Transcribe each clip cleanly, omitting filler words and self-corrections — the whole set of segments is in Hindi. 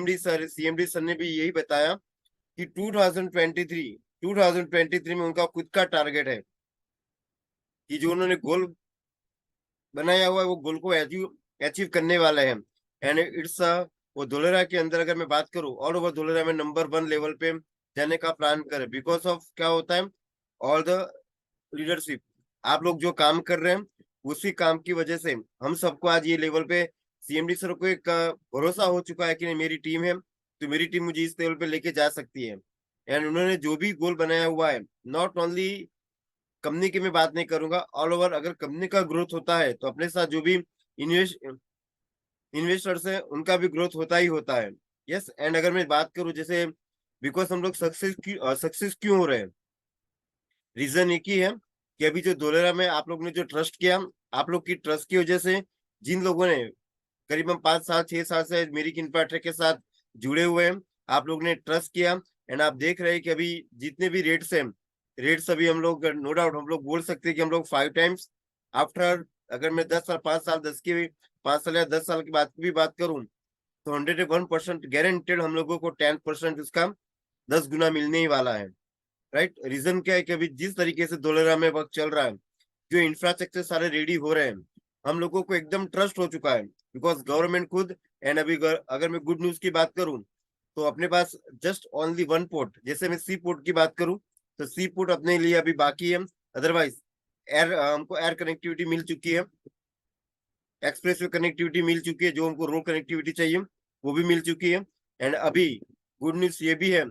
सीएमडी सर ने भी यही बताया कि 2023 में उनका खुद का टारगेट है कि जो उन्होंने गोल बनाया हुआ है वो गोल को अचीव अचीव करने वाले हैं। एंड इट्स वो धोलेरा के अंदर अगर मैं बात करूं ऑल ओवर धोलेरा में नंबर 1 लेवल पे जाने का प्लान करे, बिकॉज ऑफ क्या होता है, ऑल द लीडरशिप, आप लोग जो काम कर रहे हैं उसी काम की वजह से हम सबको आज ये लेवल पे सीएमडी सर को एक भरोसा हो चुका है कि नहीं, मेरी टीम है तो मेरी टीम मुझे इस लेवल पे लेके जा सकती है। एंड उन्होंने जो भी गोल बनाया हुआ है, नॉट ओनली कंपनी की मैं बात नहीं करूंगा, ऑल ओवर अगर कंपनी का ग्रोथ होता है तो अपने साथ जो भी इन्वेस्टर्स है उनका भी ग्रोथ होता ही होता है। यस, एंड अगर मैं बात करूं जैसे बिकॉज हम लोग सक्सेस क्यों हो रहे हैं, रीजन एक ही है कि अभी जो धोलेरा में आप लोग ने जो ट्रस्ट किया, आप लोग की ट्रस्ट की वजह से जिन लोगों ने करीबन 5 साल 6 साल से मेरी इंफ्रास्ट्रक्चर के साथ जुड़े हुए हैं, आप लोग ने ट्रस्ट किया। एंड आप देख रहे हैं कि अभी जितने भी रेट्स हैं, रेट्स अभी हम लोग नो डाउट हम लोग बोल सकते हैं कि हम लोग 5 टाइम्स आफ्टर, अगर मैं 10 साल 5 साल 5 साल या 10 साल की बात करूं तो 101% गारंटेड हम लोगों को 10% इसका 10 गुना मिलने ही वाला है। राइट, रीजन क्या है कि अभी जिस तरीके से धोलेरा में वक्त चल रहा है, जो इंफ्रास्ट्रक्चर सारे रेडी हो रहे हैं, हम लोगों को एकदम ट्रस्ट हो चुका है बिकॉज गवर्नमेंट खुद। एंड अभी अगर मैं गुड न्यूज की बात करूं तो अपने पास जस्ट ओनली 1 पोर्ट, जैसे मैं सी पोर्ट की बात करूं तो सी पोर्ट अपने लिए अभी बाकी है। अदरवाइज एयर हमको एयर कनेक्टिविटी मिल चुकी है, एक्सप्रेस वे कनेक्टिविटी मिल चुकी है, जो हमको रोड कनेक्टिविटी चाहिए वो भी मिल चुकी है। एंड अभी गुड न्यूज ये भी है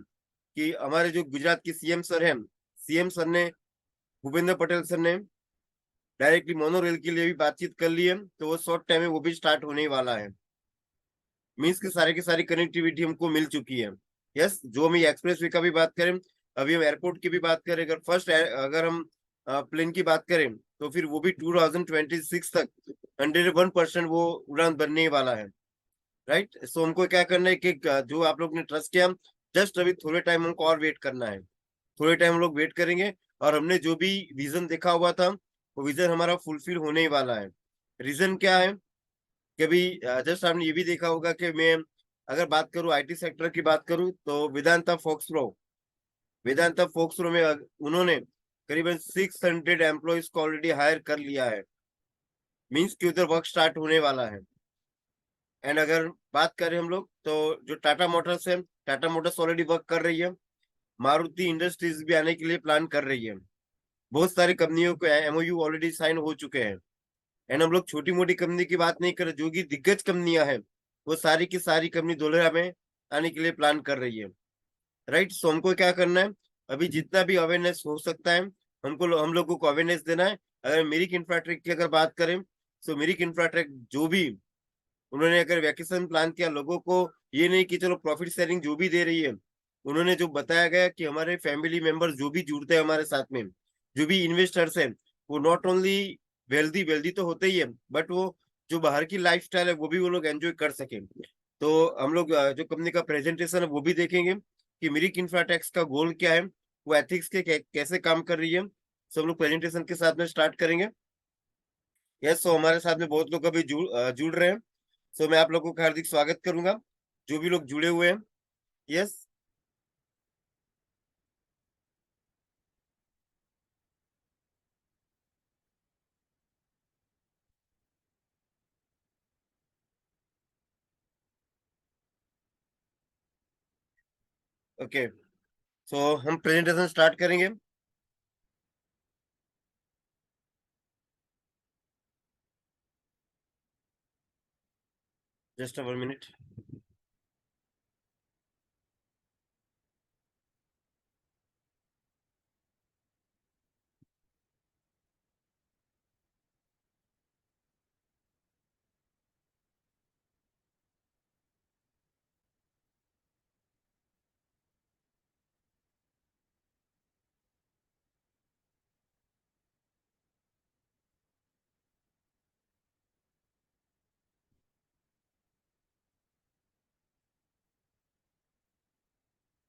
कि हमारे जो गुजरात के सीएम सर हैं, सीएम सर ने, भूपेंद्र पटेल सर ने डायरेक्टली मोनो रेल के लिए भी बातचीत कर ली है, तो वो शॉर्ट टाइम में वो भी स्टार्ट होने ही वाला है। मीन्स की सारी कनेक्टिविटी हमको मिल चुकी है। यस, जो हम एक्सप्रेस वे का भी बात करें, अभी हम एयरपोर्ट की भी बात करें, अगर हम प्लेन की बात करें तो फिर वो भी 2026 तक 101% वो उड़ान बनने ही वाला है। राइट, सो हमको क्या करना है कि जो आप लोग ने ट्रस्ट किया, जस्ट अभी थोड़े टाइम हमको और वेट करना है, थोड़े टाइम हम लोग वेट करेंगे और हमने जो भी विजन देखा हुआ था वो विजन हमारा फुलफिल होने ही वाला है। रीजन क्या है कि अभी जस्ट आपने ये भी देखा होगा कि मैं अगर बात करूं आईटी सेक्टर की बात करूं तो वेदांता फोक्सप्रो में उन्होंने करीबन 600 एम्प्लॉयज को ऑलरेडी हायर कर लिया है। मीन्स कि उधर वर्क स्टार्ट होने वाला है। एंड अगर बात करें हम लोग तो जो टाटा मोटर्स है, टाटा मोटर्स ऑलरेडी वर्क कर रही है, मारुति इंडस्ट्रीज भी आने के लिए प्लान कर रही है, बहुत सारी कंपनियों को एमओयू ऑलरेडी साइन हो चुके हैं। एंड हम लोग छोटी मोटी कंपनी की बात नहीं कर रहे, जो कि दिग्गज कंपनियां हैं वो सारी की सारी कंपनी धोलेरा में आने के लिए प्लान कर रही है। राइट, सो हमको क्या करना है, अभी जितना भी अवेयरनेस हो सकता है हम लोगों को अवेयरनेस देना है। अगर मिरिक इंफ्राटेक की अगर बात करें तो मिरिक इंफ्राटेक जो भी उन्होंने अगर वैकेशन प्लान किया लोगों को, ये नहीं कि चलो प्रॉफिट शेयरिंग जो भी दे रही है, उन्होंने जो बताया गया कि हमारे फैमिली मेंबर्स जो भी जुड़ते हैं हमारे साथ में, जो भी इन्वेस्टर्स हैं, वो नॉट ओनली वेल्दी वेल्दी तो होते ही है, बट वो जो बाहर की लाइफस्टाइल है वो भी वो लोग एंजॉय कर सके। तो हम लोग जो कंपनी का प्रेजेंटेशन है वो भी देखेंगे कि मिरिक इंफ्राटेक्स का गोल क्या है, वो एथिक्स के कैसे काम कर रही है। सब लोग प्रेजेंटेशन के साथ में स्टार्ट करेंगे। यस, सो हमारे साथ में बहुत लोग अभी जुड़ रहे हैं। सो मैं आप लोगों का हार्दिक स्वागत करूंगा, जो भी लोग जुड़े हुए हैं। यस, ओके, सो हम प्रेजेंटेशन स्टार्ट करेंगे। Just 1 minute.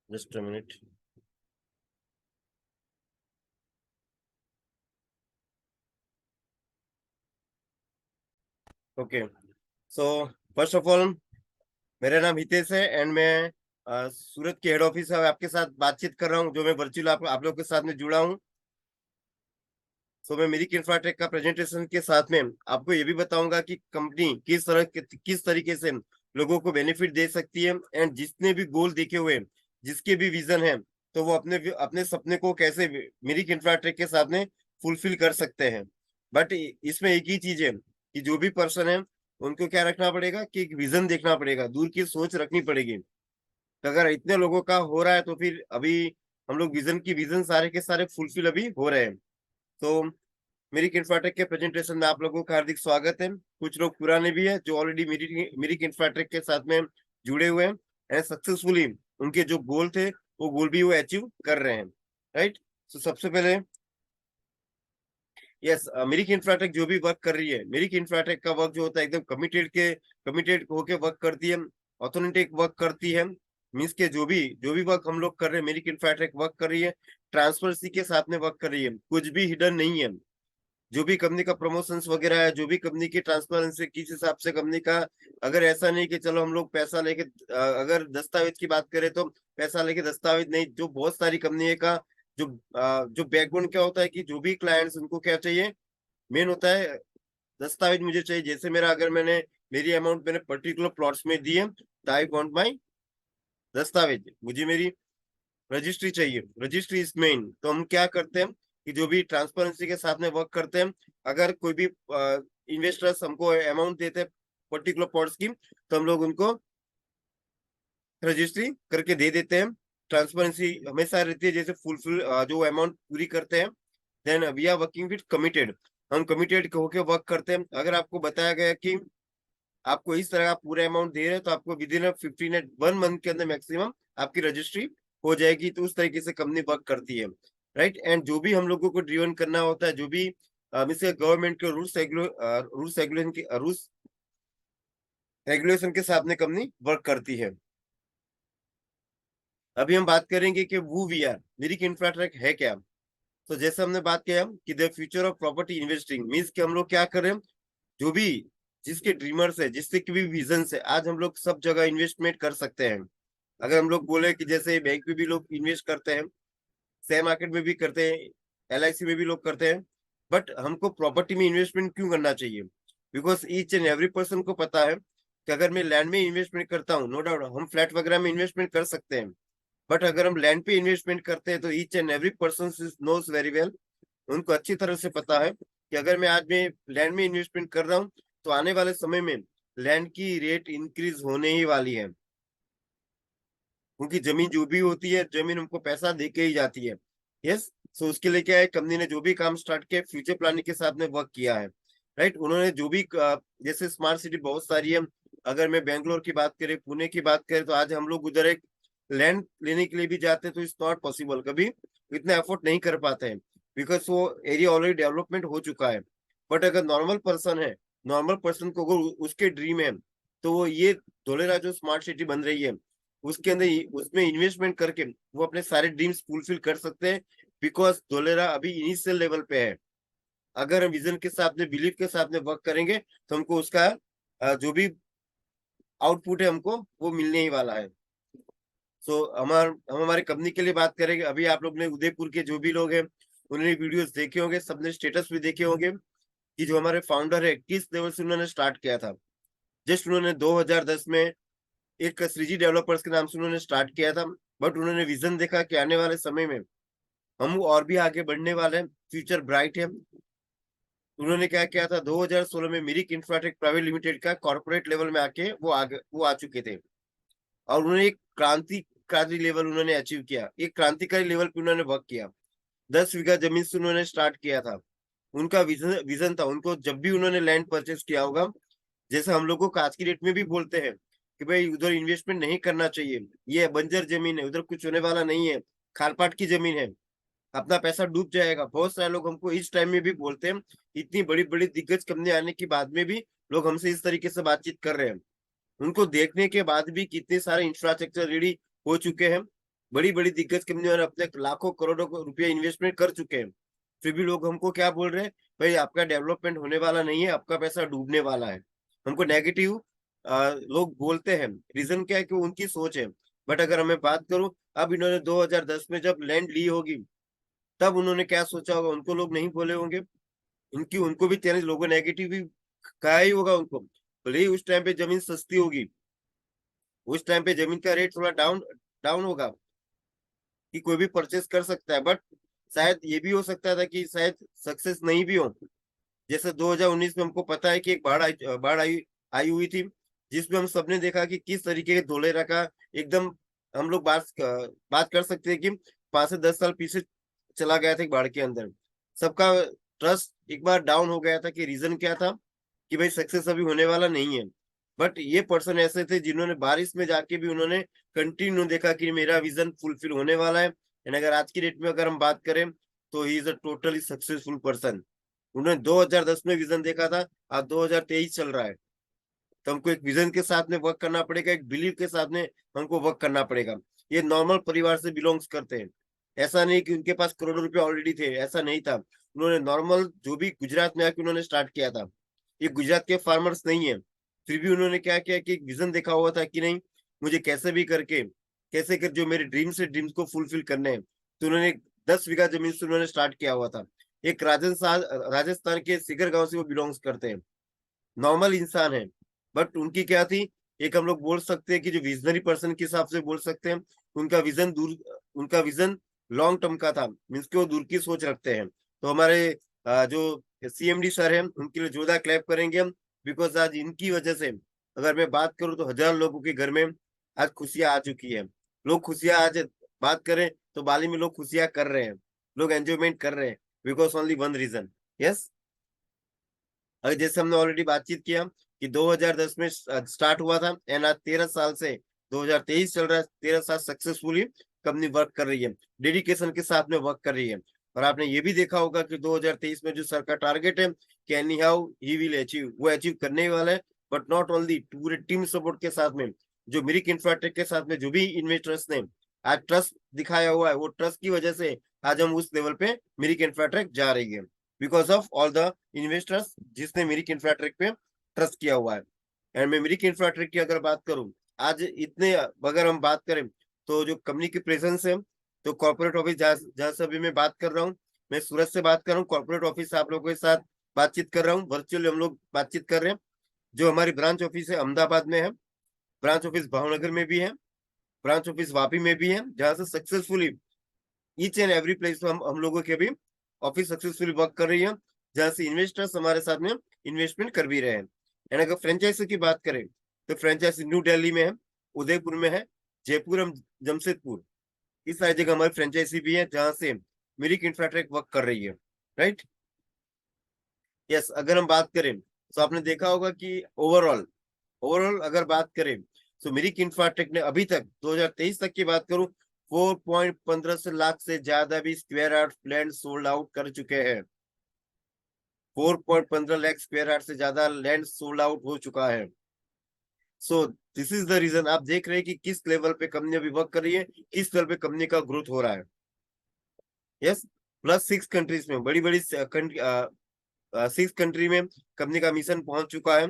Just 1 minute. Okay, so first of all मेरा नाम हितेश है एंड मैं सूरत के हेड ऑफिस से आपके साथ बातचीत कर रहा हूँ, जो मैं वर्चुअल आप लोग के साथ में जुड़ा हूँ। सो मैं मेरिक इंफ्राटेक का प्रेजेंटेशन के साथ में आपको ये भी बताऊंगा कि कंपनी किस तरीके से लोगों को बेनिफिट दे सकती है एंड जिसने भी गोल देखे हुए हैं, जिसके भी विजन है, तो वो अपने अपने सपने को कैसे मेरिक इंफ्राटेक के साथ में फुलफिल कर सकते हैं। बट इसमें एक ही चीज है कि जो भी पर्सन है उनको क्या रखना पड़ेगा कि एक विजन देखना पड़ेगा, दूर की सोच रखनी पड़ेगी। तो अगर इतने लोगों का हो रहा है तो फिर अभी हम लोग विजन सारे के सारे फुलफिल अभी हो रहे हैं। तो मेरी इंफ्राटेक के प्रेजेंटेशन में आप लोगों का हार्दिक स्वागत है। कुछ लोग पुराने भी है जो ऑलरेडी मेरी इंफ्राटेक के साथ में जुड़े हुए हैं एंड सक्सेसफुली उनके जो गोल थे वो गोल भी वो अचीव कर रहे हैं। राइट। तो सबसे पहले यस, मेरी इंफ्राटेक जो भी वर्क कर रही है, मेरी इंफ्राटेक का वर्क जो होता है एकदम कमिटेड होके वर्क करती है, ऑथेंटिक वर्क करती है। मीन्स के जो भी वर्क हम लोग कर रहे हैं, मेरी इंफ्राटेक वर्क कर रही है, ट्रांसपेरेंसी के साथ में वर्क कर रही है, कुछ भी हिडन नहीं है। जो भी कंपनी का प्रमोशंस वगैरह है, जो भी कंपनी की ट्रांसपेरेंसी किस हिसाब से कंपनी का, अगर ऐसा नहीं कि चलो हम लोग पैसा लेके अगर दस्तावेज की बात करें तो पैसा लेके दस्तावेज नहीं, जो बहुत सारी कंपनी का जो जो बैकबोन क्या होता है कि जो भी क्लाइंट्स उनको क्या चाहिए, मेन होता है दस्तावेज मुझे चाहिए। जैसे मेरा अगर मेरी अमाउंट मैंने पर्टिकुलर प्लॉट्स में दी है तो आई वांट माई दस्तावेज, मुझे मेरी रजिस्ट्री चाहिए, रजिस्ट्री इज मेन। तो हम क्या करते हैं कि जो भी ट्रांसपेरेंसी के साथ में वर्क करते हैं, अगर कोई भी इन्वेस्टर्स हमको अमाउंट देते हैं पर्टिकुलर प्लॉट्स की, तो हम लोग उनको रजिस्ट्री करके दे देते हैं। ट्रांसपेरेंसी हमेशा रहती है, जैसे फुलफिल जो अमाउंट पूरी करते हैं, then we are working with committed. हम कमिटेड होकर वर्क करते हैं। अगर आपको बताया गया कि आपको इस तरह का पूरा अमाउंट दे रहे हैं तो आपको विद इन 1 मंथ के अंदर मैक्सिमम आपकी रजिस्ट्री हो जाएगी। तो उस तरीके से कंपनी वर्क करती है। राइट। एंड जो भी हम लोगों को ड्रिवन करना होता है, जो भी गवर्नमेंट के रूल्स रेगुलेशन के साथ में कंपनी वर्क करती है। अभी हम बात करेंगे कि वो वी आर मेरी इंफ्रास्ट्रक्चर है क्या। तो जैसे हमने बात किया कि the future of property investing means कि हम लोग क्या कर रहे हैं, जो भी जिसके ड्रीमर्स है, जिसके भी विजन है, आज हम लोग सब जगह इन्वेस्टमेंट कर सकते हैं। अगर हम लोग बोले कि जैसे बैंक में भी लोग इन्वेस्ट करते हैं, शेयर मार्केट में भी करते हैं, LIC में भी लोग करते हैं, बट हमको प्रॉपर्टी में इन्वेस्टमेंट क्यों करना चाहिए? Because each and every person को पता है कि अगर मैं लैंड में इन्वेस्टमेंट करता हूँ, नो डाउट हम फ्लैट वगैरह में इन्वेस्टमेंट कर सकते हैं, बट अगर हम लैंड पे इन्वेस्टमेंट करते हैं तो each and every person knows very well, उनको अच्छी तरह से पता है कि अगर मैं आज में लैंड में इन्वेस्टमेंट कर रहा हूँ तो आने वाले समय में लैंड की रेट इंक्रीज होने ही वाली है। क्योंकि जमीन जो भी होती है, जमीन हमको पैसा दे के ही जाती है। यस। सो उसके लिए क्या है, कंपनी ने जो भी काम स्टार्ट किया फ्यूचर प्लानिंग के साथ में वर्क किया है। राइट। उन्होंने जो भी जैसे स्मार्ट सिटी बहुत सारी है, अगर मैं बेंगलोर की बात करें, पुणे की बात करें, तो आज हम लोग उधर एक लैंड लेने के लिए भी जाते हैं तो इट्स नॉट पॉसिबल, कभी इतना एफोर्ड नहीं कर पाते हैं, बिकॉज वो एरिया ऑलरेडी डेवलपमेंट हो चुका है। बट अगर नॉर्मल पर्सन को अगर उसके ड्रीम है, तो वो ये धोलेरा जो स्मार्ट सिटी बन रही है उसके अंदर उसमें इन्वेस्टमेंट करके वो अपने सारे ड्रीम्स फुलफिल कर सकते हैं। बिकॉज धोलेरा अभी इनिशियल लेवल पे है। अगर हम विजन के साथ में, बिलीफ के साथ में वर्क करेंगे तो हमको उसका जो भी आउटपुट है हमको वो मिलने ही वाला है। सो हम हमारे कंपनी के लिए बात करेंगे। अभी आप लोग ने उदयपुर के जो भी लोग हैं उन्होंने वीडियोस देखे होंगे, सबने स्टेटस भी देखे होंगे कि जो हमारे फाउंडर है किस लेवल से उन्होंने स्टार्ट किया था। जस्ट उन्होंने 2010 में एक श्रीजी डेवलपर्स के नाम से उन्होंने स्टार्ट किया था, बट उन्होंने विजन देखा कि आने वाले समय में हम और भी आगे बढ़ने वाले हैं, फ्यूचर ब्राइट है। उन्होंने क्या किया था, 2016 में मिरिक इंफ्राटेक प्राइवेट लिमिटेड का कॉर्पोरेट लेवल में आके वो आ चुके थे, और उन्होंने एक क्रांतिकारी लेवल उन्होंने अचीव किया, एक क्रांतिकारी लेवल पे उन्होंने वर्क किया। 10 बीघा जमीन से उन्होंने स्टार्ट किया था। उनका विजन था, उनको जब भी उन्होंने लैंड परचेस किया होगा, जैसे हम लोगों को आज की डेट में भी बोलते हैं कि भाई उधर इन्वेस्टमेंट नहीं करना चाहिए, ये बंजर जमीन है, उधर कुछ होने वाला नहीं है, खालपाट की जमीन है, अपना पैसा डूब जाएगा। बहुत सारे लोग हमको इस टाइम में भी बोलते हैं। इतनी बड़ी बड़ी दिग्गज कंपनी आने के बाद में भी लोग हमसे इस तरीके से बातचीत कर रहे हैं। उनको देखने के बाद भी कितने सारे इंफ्रास्ट्रक्चर रेडी हो चुके हैं, बड़ी बड़ी दिग्गज कंपनियों ने अपने लाखों करोड़ों रुपया इन्वेस्टमेंट कर चुके हैं, फिर भी लोग हमको क्या बोल रहे हैं, भाई आपका डेवलपमेंट होने वाला नहीं है, आपका पैसा डूबने वाला है। हमको नेगेटिव लोग बोलते हैं। रीजन क्या है कि उनकी सोच है। बट अगर मैं बात करूं, अब इन्होंने 2010 में जब लैंड ली होगी, तब उन्होंने क्या सोचा होगा, उनको लोग नहीं बोले होंगे। उनकी उनको भी चैलेंज लोगों नेगेटिव भी कहा ही होगा उनको, भले ही उस टाइम पे जमीन सस्ती होगी, उस टाइम पे जमीन का रेट थोड़ा डाउन डाउन होगा कि कोई भी परचेस कर सकता है। बट शायद ये भी हो सकता था कि शायद सक्सेस नहीं भी हो। जैसे 2019 में हमको पता है कि एक बाढ़ आई आई हुई थी, जिसमें हम सबने देखा कि किस तरीके के धोलेरा का एकदम, हम लोग बात कर सकते हैं कि 5 से 10 साल पीछे चला गया था एक बाढ़ के अंदर। सबका ट्रस्ट एक बार डाउन हो गया था कि रीजन क्या था, कि भाई सक्सेस अभी होने वाला नहीं है। बट ये पर्सन ऐसे थे जिन्होंने बारिश में जाके भी उन्होंने कंटिन्यू देखा कि मेरा विजन फुलफिल होने वाला है। एंड अगर आज की डेट में अगर हम बात करें, तो he is a totally successful person. उन्होंने 2010 में विजन देखा था, आज 2023 चल रहा है। तो हमको एक विजन के साथ में वर्क करना पड़ेगा, एक बिलीव के साथ में हमको वर्क करना पड़ेगा। ये नॉर्मल परिवार से बिलोंग्स करते हैं। ऐसा नहीं कि उनके पास करोड़ों रुपए ऑलरेडी थे, ऐसा नहीं था। उन्होंने नॉर्मल जो भी गुजरात में आके उन्होंने स्टार्ट किया था। ये गुजरात के फार्मर्स नहीं है, फिर भी उन्होंने क्या किया कि एक विजन देखा हुआ था कि नहीं, मुझे कैसे भी करके, कैसे कर जो मेरे ड्रीम्स है, ड्रीम्स को फुलफिल करने हैं। तो उन्होंने 10 बीघा जमीन से उन्होंने स्टार्ट किया हुआ था। एक राजस्थान के सिकर गांव से वो बिलोंग्स करते हैं, नॉर्मल इंसान है। बट उनकी क्या थी, एक हम लोग बोल सकते हैं कि जो विजनरी पर्सन के हिसाब से बोल सकते हैं, उनका विजन लॉन्ग टर्म का था, मीन्स कि वो दूर की सोच रखते हैं। तो हमारे जो सीएमडी सर हैं, उनके लिए जोरदार क्लैप करेंगे हम। बिकॉज आज इनकी वजह से, अगर मैं बात करूं तो 1000 लोगों के घर में आज खुशियां आ चुकी है। लोग खुशियां आज बात करें तो बाली में लोग खुशियां कर रहे हैं, लोग एंजॉयमेंट कर रहे हैं, because only one reason. Yes, अगर जैसे हमने ऑलरेडी बातचीत किया कि 2010 में स्टार्ट हुआ था, एंड आज 13 साल से 2023 चल रहा है, 13 साल सक्सेसफुली कंपनी वर्क कर रही है, डेडिकेशन के साथ में वर्क कर रही है। और आपने ये भी देखा होगा कि 2023 में जो सर का टारगेट है कि any how he will achieve, वो अचीव करने ही वाला है। बट नॉट ओनली, पूरे टीम सपोर्ट के साथ में, जो मिरिक इंफ्राटेक के साथ में जो भी इन्वेस्टर्स ने आज ट्रस्ट दिखाया हुआ है, वो ट्रस्ट की वजह से आज हम उस लेवल पे मिरिक इंफ्राटेक जा रही है, because of all the investors जिसने मिरिक इंफ्राटेक पे ट्रस्ट किया हुआ है। एंड मैं मिरिक इंफ्राटेक की अगर बात करूं, आज इतने अगर हम बात करें, तो जो कंपनी की प्रेजेंस है, तो कॉर्पोरेट ऑफिस जहां से अभी मैं बात कर रहा हूँ, मैं सूरत से बात कर रहा हूँ, कॉर्पोरेट ऑफिस आप लोगों के साथ बातचीत कर रहा हूँ, वर्चुअली हम लोग बातचीत कर रहे हैं। जो हमारी ब्रांच ऑफिस है अहमदाबाद में है, ब्रांच ऑफिस भावनगर में भी है, ब्रांच ऑफिस वापी में भी है, जहां से successfully each and every place पे हम लोगों के भी ऑफिस सक्सेसफुली वर्क कर रही है, जहां से इन्वेस्टर्स हमारे साथ में इन्वेस्टमेंट कर भी रहे हैं। एंड अगर फ्रेंचाइजी की बात करें, तो फ्रेंचाइजी न्यू दिल्ली में है, उदयपुर में है, जयपुर एवं जमशेदपुर, इस सारी जगह हमारी फ्रेंचाइजी भी है, जहां से मिरिक इंफ्राटेक वर्क कर रही है। Right, yes. अगर हम बात करें, तो आपने देखा होगा कि ओवरऑल ओवरऑल अगर बात करें, तो मिरिक इंफ्राटेक ने अभी तक 2023 तक की बात करूं, 4.15 से लाख से ज्यादा भी square yard land sold out कर चुके हैं। 4.15 लाख स्क्वायर यार्ड से ज्यादा लैंड सोल्ड आउट हो चुका है। So this is the reason, आप देख रहे हैं कि किस लेवल पे कंपनी अभी वर्क कर रही है, किस लेवल पे कंपनी का ग्रोथ हो रहा है। यस, प्लस 6 कंट्रीज में, बड़ी बड़ी 6 कंट्री में कंपनी का मिशन पहुंच चुका है।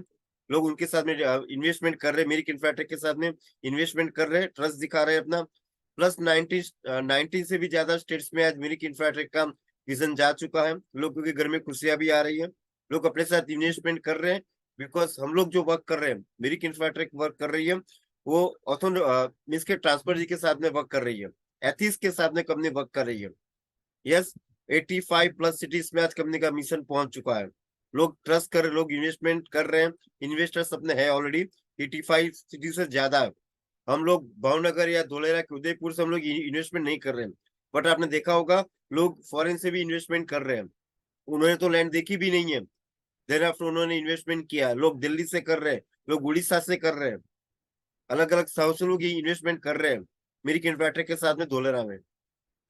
लोग उनके साथ में इन्वेस्टमेंट कर रहे हैं, मेरिक इंफ्राटेक के साथ में इन्वेस्टमेंट कर रहे हैं, ट्रस्ट दिखा रहे हैं अपना। प्लस 90 से भी ज्यादा स्टेट्स में आज मेरिक इंफ्राटेक का विजन जा चुका है। लोगों के घर में खुशियां भी आ रही है, लोग अपने साथ इन्वेस्टमेंट कर रहे हैं। बिकॉज हम लोग जो वर्क कर रहे हैं, मेरिक इंफ्राटेक वर्क कर रही है, वो ऑथो मीन्स के ट्रांसफर जी के साथ में वर्क कर रही है, एथिस के साथ में कंपनी वर्क कर रही है। यस, 85+ सिटीज में आज कंपनी का मिशन पहुंच चुका है। लोग ट्रस्ट कर रहे, लोग इन्वेस्टमेंट कर रहे हैं, इन्वेस्टर्स अपने हैं ऑलरेडी 85 सिटी से ज्यादा है। हम लोग भावनगर या धोलेरा के उदयपुर से हम लोग इन्वेस्टमेंट नहीं कर रहे हैं। बट आपने देखा होगा, लोग फॉरेन से भी इन्वेस्टमेंट कर रहे हैं। उन्होंने तो लैंड देखी भी नहीं है, देन आफ्टर उन्होंने इन्वेस्टमेंट किया। लोग दिल्ली से कर रहे हैं, लोग उड़ीसा से कर रहे हैं, अलग अलग साउथ से लोग इन्वेस्टमेंट कर रहे हैं मेरी इन्फ्राटेक के साथ में धोलेरा में।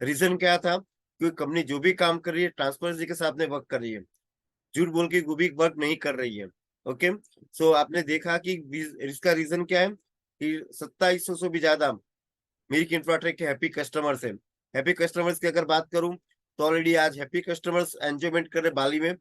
रीजन क्या था, क्योंकि कंपनी जो भी काम कर रही है ट्रांसपेरेंसी के साथ में वर्क कर रही है, झूठ बोल के वो भी वर्क नहीं कर रही है। ओके, सो आपने देखा कि इसका रीजन क्या है कि 2700 से भी ज्यादा मेरी इंफ्राटेक के हैप्पी कस्टमर्स है। हैप्पी कस्टमर्स की अगर बात करूं, तो ऑलरेडी आज हैप्पी कस्टमर्स एंजॉयमेंट कर रहे बाली में,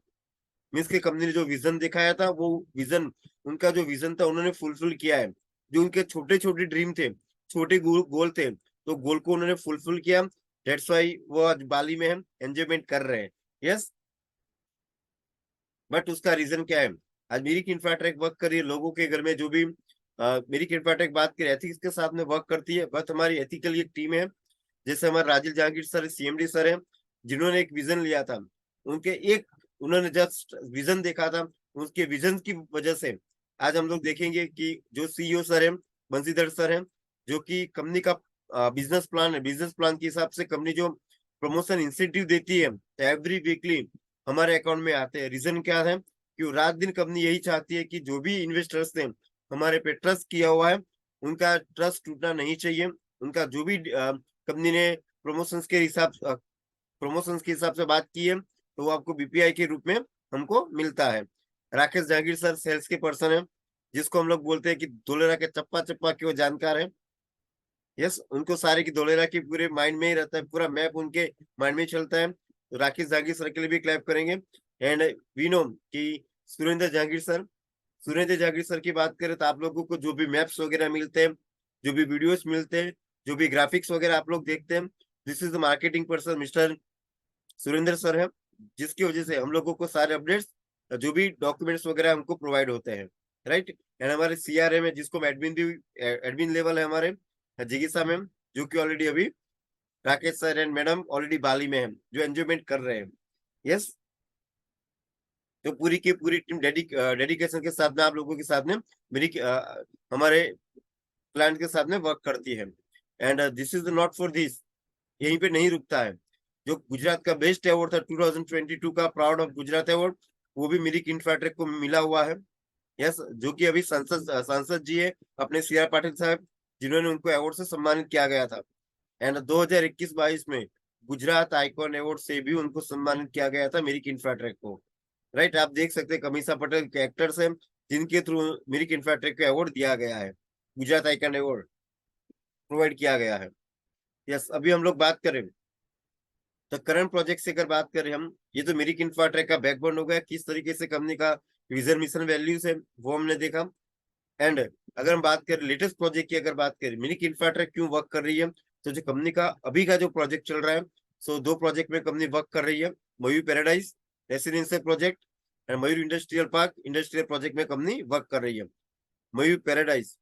मीन्स के कंपनी ने जो विजन दिखाया था वो विजन, उनका जो विजन था उन्होंने फुलफिल किया है। जो उनके छोटे छोटे ड्रीम थे, छोटे गोल थे, तो गोल को उन्होंने फुलफिल किया। दैट्स वाई वो आज बाली में हम एंजॉयमेंट कर रहे हैं। यस, बट उसका रीजन क्या है? आज मेरी इंफ्राटेक वर्क कर रही है लोगों के घर में, जो भी मेरी इंफ्राटेक बात करें एथिक्स के साथ में वर्क करती है, बट हमारी एथिकल एक टीम है। जैसे हमारे Rajiv Jahangir sir CMD sir है, जिन्होंने एक विजन लिया था, उनके एक उन्होंने जस्ट विजन देखा था, उसके विजन की वजह से आज हम लोग देखेंगे कि जो सीईओ सर है बंसीधर सर है, जो कि कंपनी का बिजनेस प्लान है, बिजनेस प्लान के हिसाब से कंपनी जो प्रमोशन इंसेंटिव देती है एवरी वीकली हमारे अकाउंट में आते हैं। रीजन क्या है? कि रात दिन कंपनी यही चाहती है कि जो भी इन्वेस्टर्स ने हमारे पे ट्रस्ट किया हुआ है, उनका ट्रस्ट टूटना नहीं चाहिए। उनका जो भी कंपनी ने प्रमोशंस के हिसाब से बात की है, तो वो आपको बीपीआई के रूप में हमको मिलता है। राकेश जहांगीर सर सेल्स के पर्सन है, जिसको हम लोग बोलते हैं कि धोलेरा के चप्पा चप्पा के वो जानकार है। यस, उनको सारे की धोलेरा की पूरे माइंड में ही रहता है, पूरा मैप उनके माइंड में चलता है। तो राकेश जहांगीर सर के लिए भी क्लैप करेंगे। एंड वी नो कि सुरेंद्र जहांगीर सर, सुरेंद्र जहांगीर सर की बात करें तो आप लोगों को जो भी मैप्स वगैरह मिलते हैं, जो भी वीडियोस मिलते हैं, जो भी ग्राफिक्स वगैरह आप लोग देखते हैं, this is the marketing person mister Surendra sir है, जिसकी वजह से हम लोगों को सारे अपडेट्स, जो भी डॉक्यूमेंट्स वगैरह हमको प्रोवाइड होते हैं। राइट, एंड हमारे सीआरएम है, जिसको एडमिन भी एडमिन लेवल है हमारे जिगिसा मैम, जो कि ऑलरेडी अभी Rakesh sir and madam already Bali में है, जो एंजॉयमेंट कर रहे हैं। यस, तो पूरी की पूरी टीम डेडिकेशन के साथ में आप लोगों के साथ में मेरी हमारे क्लाइंट के साथ में वर्क करती है। And this is not for this, यहीं पे नहीं रुकता है। जो गुजरात का बेस्ट अवार्ड था 2022 का प्राउड ऑफ गुजरात अवार्ड, वो भी मेरी इंफ्राटेक को मिला हुआ है। यस, जो कि अभी सांसद जी है अपने सी आर पाटिल साहब, जिन्होंने उनको अवार्ड से सम्मानित किया गया था। एंड 2021-22 में गुजरात आइकॉन अवार्ड से भी उनको सम्मानित किया गया था मेरी इंफ्राटेक को। राइट, आप देख सकते हैं कमीसा पटेल के एक्टर्स हैं, जिनके थ्रू मेरी इंफ्राटेक को अवार्ड दिया गया है, गुजरात आइकॉन अवार्ड प्रोवाइड किया गया है। यस, अभी हम लोग बात करें तो करंट प्रोजेक्ट से अगर बात करें हम, ये तो मेरी इंफ्राटेक का बैकबोन हो गया, किस तरीके से कंपनी का विजन मिशन वैल्यूज है वो हमने देखा। एंड अगर हम बात करें लेटेस्ट प्रोजेक्ट की, अगर बात करें मिनी इंफ्राटेक क्यों वर्क कर रही है, तो जो कंपनी का अभी का जो प्रोजेक्ट चल रहा है, सो दो प्रोजेक्ट में कंपनी वर्क कर रही है। Mayur paradise residential project and Mayur industrial park industrial project में कंपनी वर्क कर रही है। मयूर पैराडाइज,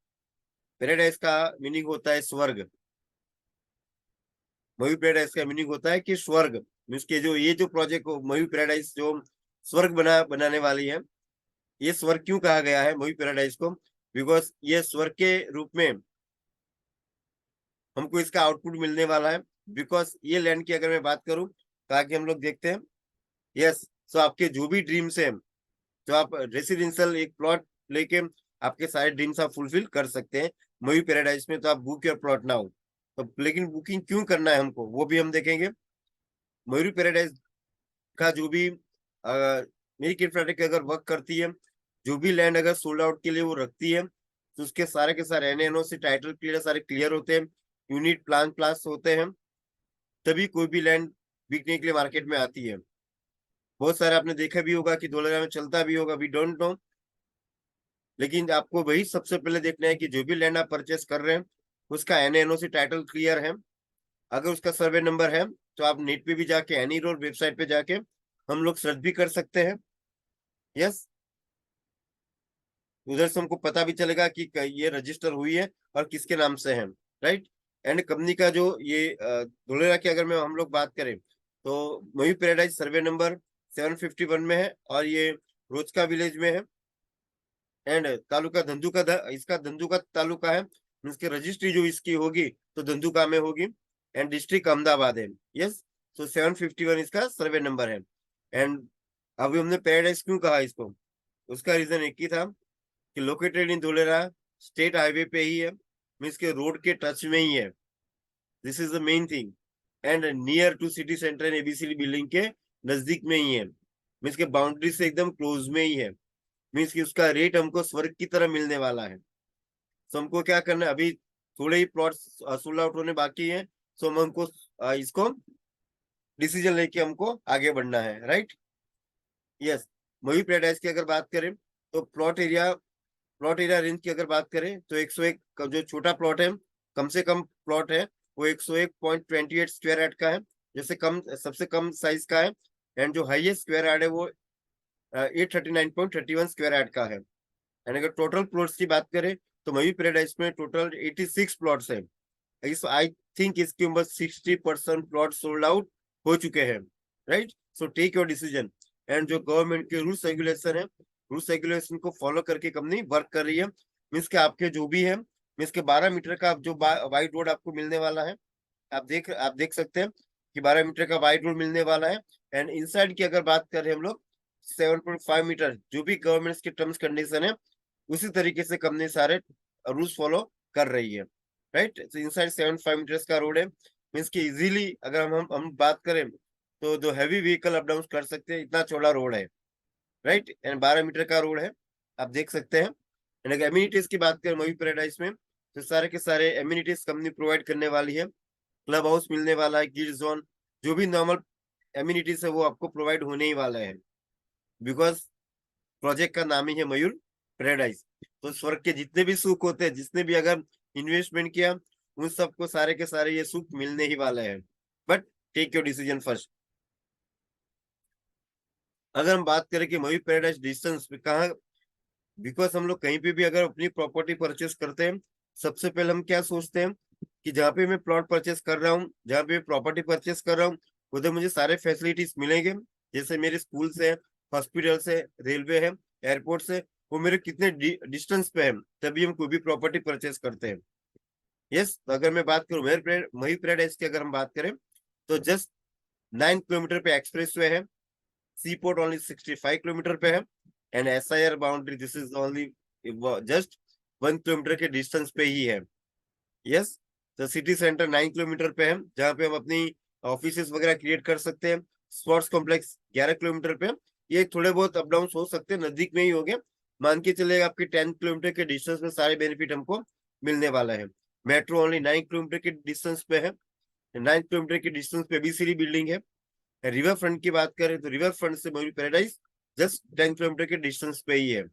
पैराडाइज का मीनिंग होता है स्वर्ग। मयूर पैराडाइज का मीनिंग होता है कि स्वर्ग, मीन्स के जो ये जो प्रोजेक्ट मयूर पैराडाइज जो स्वर्ग बनाने वाली है, ये स्वर्ग क्यों कहा गया है मयूर पैराडाइज को? बिकॉज ये स्वर्ग के रूप में हमको इसका आउटपुट मिलने वाला है। बिकॉज ये लैंड की अगर मैं बात करूं, ताकि हम लोग देखते हैं। यस, सो आपके जो भी ड्रीम्स हैं, जो आप रेसिडेंशियल एक प्लॉट लेके आपके सारे ड्रीम्स आप फुलफिल कर सकते हैं मयूर पैराडाइज में, तो आप बुक योर प्लॉट नाउ। तो लेकिन बुकिंग क्यों करना है हमको, वो भी हम देखेंगे। मयूर पैराडाइज का जो भी मेरी इंफ्राटेक अगर वर्क करती है, जो भी लैंड अगर सोल्ड आउट के लिए वो रखती है, तो उसके सारे के सारे एनएनओ से टाइटल क्लियर सारे क्लियर होते हैं, यूनिट प्लान प्लास होते हैं, तभी कोई भी लैंड बिकने के लिए मार्केट में आती है। बहुत सारे आपने देखा भी होगा कि धोलेरा में चलता भी होगा, वी डोंट नो, लेकिन आपको वही सबसे पहले देखना है कि जो भी लैंड आप परचेस कर रहे हैं, उसका एनएनओ से टाइटल क्लियर है। अगर उसका सर्वे नंबर है, तो आप नेट पे भी जाके एनी रोड वेबसाइट पे जाके हम लोग सर्च भी कर सकते हैं। यस, उधर से हमको पता भी चलेगा कि ये रजिस्टर हुई है और किसके नाम से है। राइट, एंड कंपनी का जो ये धोलेरा की अगर मैं हम लोग बात करें, तो मयूर पैराडाइज सर्वे नंबर 751 में है, और ये रोजका विलेज में है। एंड तालुका धंधुका इसका धंधुका तालुका है, इसकी रजिस्ट्री जो इसकी होगी तो धंधुका में होगी। एंड डिस्ट्रिक्ट अहमदाबाद है। यस, तो 751 इसका सर्वे नंबर है। एंड अभी हमने पैराडाइज क्यों कहा इसको, उसका रीजन एक ही था कि located in Dholera, state highway पे ही है, मीन्स के रोड के टच में ही है। This is the main thing. And near to city centre ABCD building के नजदीक में ही है, मीन्स के बाउंड्री से एकदम क्लोज में ही है। मीन्स कि उसका रेट हमको स्वर्ग की तरह मिलने वाला है। सो हमको क्या करना है, अभी थोड़े ही प्लॉट सोल्ड आउट होने बाकी है, सो हम हमको इसको डिसीजन लेके हमको आगे बढ़ना है। राइट, यस, मयूर पैराडाइज की अगर बात करें तो प्लॉट एरिया रेंज की अगर बात करें तो 101 का जो छोटा प्लॉट है, कम से कम प्लॉट है वो 101.28 स्क्वायर यार्ड का है, जैसे कम सबसे कम साइज का है। एंड जो हाईएस्ट स्क्वायर यार्ड है वो 839.31 स्क्वायर यार्ड का है। एंड अगर टोटल प्लॉट्स की बात करें तो मयूर पैराडाइज में टोटल 86 प्लॉट्स है। इस आई थिंक इसके ऊपर 60% प्लॉट सोल्ड आउट हो चुके हैं, right. So take your decision. And जो गवर्नमेंट के रूल्स रेगुलेशन को फॉलो करके कंपनी वर्क कर रही है। मीन्स के आपके जो भी है, मीन्स के 12 मीटर का जो वाइड रोड आपको मिलने वाला है, आप देख सकते हैं कि 12 मीटर का वाइड रोड मिलने वाला है। एंड इनसाइड की अगर बात करें हम लोग 7.5 मीटर, जो भी गवर्नमेंट के टर्म्स कंडीशन है उसी तरीके से कंपनी सारे रूल्स फॉलो कर रही है, राइट। तो इनसाइड 7.5 मीटर्स का रोड है, मीन्स की इजीली अगर हम बात करें तो जो हैवी व्हीकल अप डाउन कर सकते हैं, इतना चौड़ा रोड है, राइट। एंड 12 मीटर का रोड है, आप देख सकते हैं। एंड अगर एम्यूनिटीज की बात करें मयूर पैराडाइज में, तो सारे के सारे एम्यूनिटीज कंपनी प्रोवाइड करने वाली है। क्लब हाउस मिलने वाला है, किड्स जोन, जो भी नॉर्मल एम्यूनिटीज है वो आपको प्रोवाइड होने ही वाला है, बिकॉज प्रोजेक्ट का नाम ही है मयूर पैराडाइज। तो स्वर्ग के जितने भी सुख होते हैं, जिसने भी अगर इन्वेस्टमेंट किया, उन सबको सारे के सारे ये सुख मिलने ही वाले हैं। But take your decision first. अगर हम बात करें कि मयूर पैराडाइज डिस्टेंस पे कहाँ, बिकॉज हम लोग कहीं पे भी अगर अपनी प्रॉपर्टी परचेस करते हैं, सबसे पहले हम क्या सोचते हैं कि जहाँ पे मैं प्लॉट परचेस कर रहा हूँ, जहाँ पे प्रॉपर्टी परचेस कर रहा हूँ, उधर मुझे सारे फैसिलिटीज मिलेंगे। जैसे मेरे स्कूल से, हॉस्पिटल से, रेलवे है, एयरपोर्ट से, वो मेरे कितने डिस्टेंस पे है, तभी हम कोई भी प्रॉपर्टी परचेस करते हैं। यस, तो अगर मैं बात करूँ मयूर पैराडाइज की अगर हम बात करें तो जस्ट 9 किलोमीटर पे एक्सप्रेस वे है, सी पोर्ट ओनली 65 किलोमीटर पे है। And SIR boundary this is only just 1 kilometre के डिस्टेंस पे ही है। यस, तो सिटी सेंटर 9 किलोमीटर पे है, जहाँ पे हम अपनी ऑफिस वगैरह क्रिएट कर सकते हैं। स्पोर्ट्स कॉम्प्लेक्स 11 किलोमीटर पे है। ये थोड़े बहुत अप डाउन हो सकते हैं, नजदीक में ही हो गए। मान के चलेगा आपके 10 किलोमीटर के डिस्टेंस में सारे बेनिफिट हमको मिलने वाला है। मेट्रो ओनली 9 किलोमीटर के डिस्टेंस पे है। 9 किलोमीटर के डिस्टेंस पे BCD बिल्डिंग है। रिवर फ्रंट की बात करें तो रिवर फ्रंट से मयूर पैराडाइज जस्ट 10 किलोमीटर के डिस्टेंस पे ही है।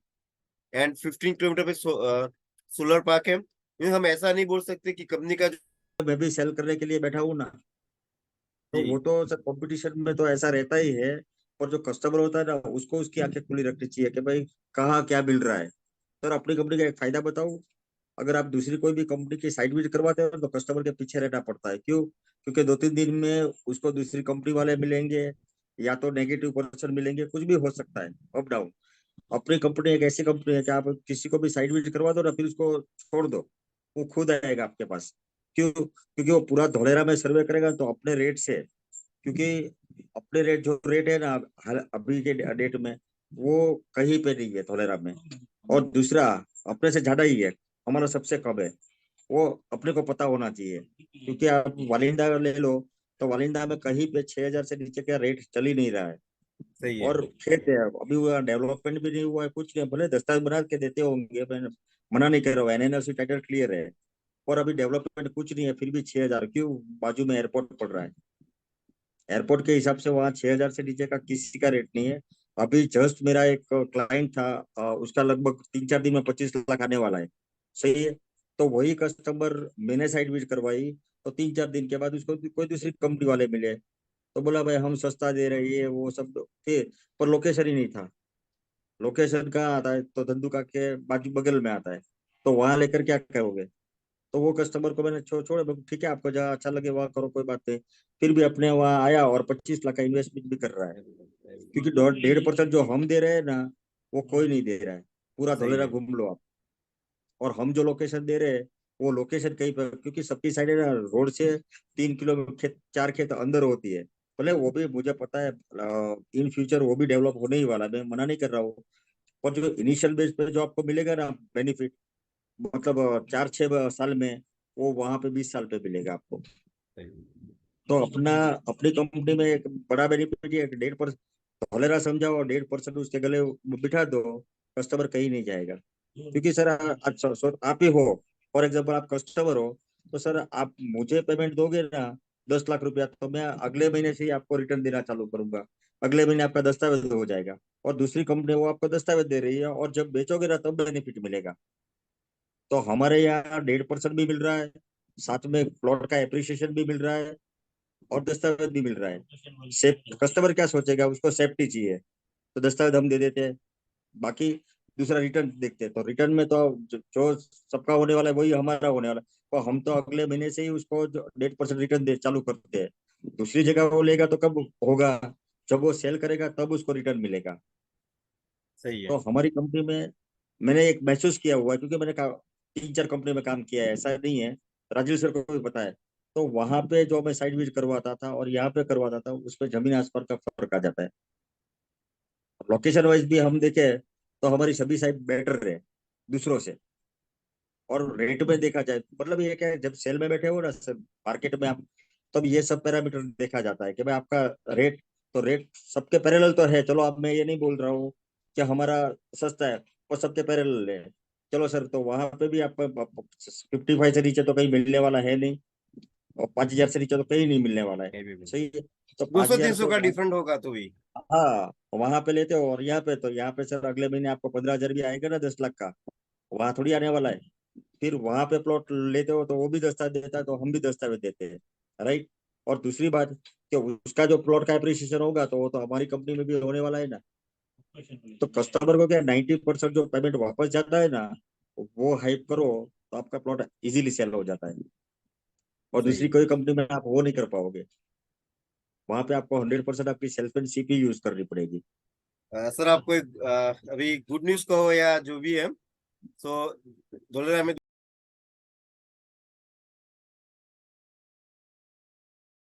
एंड 15 किलोमीटर पे सोलर पार्क है। हम ऐसा नहीं बोल सकते कि कंपनी का मैं भी सेल करने के लिए बैठा हूँ ना, तो जी वो तो सर कंपटीशन में तो ऐसा रहता ही है। और जो कस्टमर होता है ना, उसको उसकी आंखें खुली रखनी चाहिए कि भाई कहाँ क्या मिल रहा है। सर अपनी कंपनी का एक फायदा बताऊं, अगर आप दूसरी कोई भी कंपनी की साइट विजिट करवाते हो तो कस्टमर के पीछे रहना पड़ता है। क्यों? क्योंकि 2-3 दिन में उसको दूसरी कंपनी वाले मिलेंगे, या तो नेगेटिव पर्सन मिलेंगे, कुछ भी हो सकता है, अप डाउन। अपनी कंपनी एक ऐसी कंपनी है कि आप किसी को भी साइट विजिट करवा दो ना, फिर उसको छोड़ दो, वो खुद आएगा आपके पास। क्यों? क्योंकि वो पूरा धोलेरा में सर्वे करेगा तो अपने रेट से। क्योंकि अपने रेट, जो रेट है ना अभी के डेट में, वो कहीं पे नहीं है धोलेरा में। और दूसरा, अपने से ज्यादा ही है, हमारा सबसे कम है। वो अपने को पता होना चाहिए। क्योंकि आप वालिंदा ले लो, तो वालिंदा में कहीं पे 6,000 से नीचे का रेट चल ही नहीं रहा है। सही है। और खेत है, अभी वो डेवलपमेंट भी नहीं हुआ है, कुछ नहीं। भले दस्तावेज बना के देते होंगे, मैं मना नहीं कर रहा हूँ, NNLC टाइटल क्लियर है। और अभी डेवलपमेंट कुछ नहीं है, फिर भी 6,000 क्यों? बाजू में एयरपोर्ट पड़ रहा है। एयरपोर्ट के हिसाब से वहाँ 6,000 से नीचे का किसी का रेट नहीं है। अभी जस्ट मेरा एक क्लाइंट था, उसका लगभग 3-4 दिन में 25 लाख आने वाला है। सही है। तो वही कस्टमर मैंने साइट विजिट करवाई, तो 3-4 दिन के बाद उसको कोई दूसरी कंपनी वाले मिले। तो बोला भाई हम सस्ता दे रहे हैं, ये वो सब थे, पर लोकेशन ही नहीं था। लोकेशन कहाँ आता है? तो धंधुका के बाजू बगल में आता है। तो वहां लेकर क्या करोगे? तो वो कस्टमर को मैंने छोड़े, ठीक है आपको जहाँ अच्छा लगे वहां करो, कोई बात नहीं। फिर भी अपने वहां आया और 25 लाख का इन्वेस्टमेंट भी कर रहा है। क्योंकि 1.5% जो हम दे रहे हैं ना, वो कोई नहीं दे रहा है। पूरा सही धोलेरा है। घूम लो आप। और हम जो लोकेशन दे रहे हैं, वो लोकेशन कहीं पर, क्योंकि सबकी साइड है ना, रोड से 3 किलोमीटर खेत, 4 खेत अंदर होती है। भले वो भी मुझे पता है, इन फ्यूचर वो भी डेवलप होने ही वाला है, मैं मना नहीं कर रहा हूँ। पर जो इनिशियल बेस पे जो आपको मिलेगा ना बेनिफिट, मतलब 4-6 साल में, वो वहां पे 20 साल पे मिलेगा आपको। सही तो अपनी कंपनी में एक बड़ा बेनिफिट है, 1.5%। टॉलरा समझाओ और 1.5% उसके गले बिठा दो, कस्टमर कहीं नहीं जाएगा। क्योंकि सर अच्छा सर आप ही हो, फॉर एग्जाम्पल आप कस्टमर हो, तो सर आप मुझे पेमेंट दोगे ना 10 लाख रुपया, तो मैं अगले महीने से ही आपको रिटर्न देना चालू करूंगा। अगले महीने आपका दस्तावेज हो जाएगा। और दूसरी कंपनी वो आपको दस्तावेज दे रही है, और जब बेचोगे ना तब बेनिफिट मिलेगा। तो हमारे यहाँ 1.5% भी मिल रहा है, साथ में प्लॉट का एप्रिसिएशन भी मिल रहा है, और दस्तावेज भी मिल रहा है। सेफ कस्टमर क्या सोचेगा, उसको सेफ्टी चाहिए, तो दस्तावेज हम दे देते हैं। बाकी दूसरा रिटर्न देखते हैं, तो रिटर्न में तो जो सबका होने वाला है वही हमारा होने वाला है। तो हम तो अगले महीने से ही उसको 1.5% रिटर्न दे चालू करते हैं। दूसरी जगह वो लेगा तो कब होगा, जब वो सेल करेगा तब उसको रिटर्न मिलेगा। सही है। तो हमारी कंपनी में मैंने एक महसूस किया हुआ है, क्योंकि मैंने 3-4 कंपनी में काम किया है, ऐसा नहीं है, राजीव सर को भी पता है। तो वहां पे जो मैं साइड विजिट करवाता था और यहाँ पे करवाता था, उसमें जमीन आसमान का फर्क आ जाता है। लोकेशन वाइज भी हम देखे तो हमारी सभी साइड बेटर है दूसरों से। और रेट में देखा जाए, मतलब ये क्या है, जब सेल में बैठे हो ना सर, मार्केट में आप, तब ये सब पैरामीटर देखा जाता है कि भाई आपका रेट, तो रेट सबके पैरेलल तो है। चलो, अब मैं ये नहीं बोल रहा हूँ कि हमारा सस्ता है और सबके पैरेलल है। चलो सर, तो वहां पे भी आपको 55 से नीचे तो कहीं मिलने वाला है नहीं, और 5,000 से नीचे तो कहीं नहीं मिलने वाला है। ये भी बिल्कुल। सही है। तो दो पांच सौ हजार तीन सौ तो का डिफरेंट होगा तो भी। हाँ, वहां पे लेते हो, और यहाँ पे तो यहाँ पे सर अगले महीने आपको 15,000 भी आएगा ना, 10 लाख का, वहां थोड़ी आने वाला है। फिर वहां पे प्लॉट लेते हो तो वो भी दस्तावेज देता है, तो हम भी दस्तावेज देते हैं। राइट। और दूसरी बात कि उसका जो प्लॉट का एप्रिसिएशन होगा तो वो तो हमारी कंपनी में भी होने वाला है ना। तो कस्टमर को क्या 90% जो पेमेंट वापस जाता है ना, वो हाइप करो तो आपका प्लॉट इजीली सेल हो जाता है। और सही दूसरी है। कोई कंपनी में आप वो नहीं कर पाओगे। वहां पे आपको 100% आपकी सेल्समैनशिप ही यूज करनी पड़ेगी। सर आपको एक अभी गुड न्यूज कहो या जो भी है, सो धोलेरा में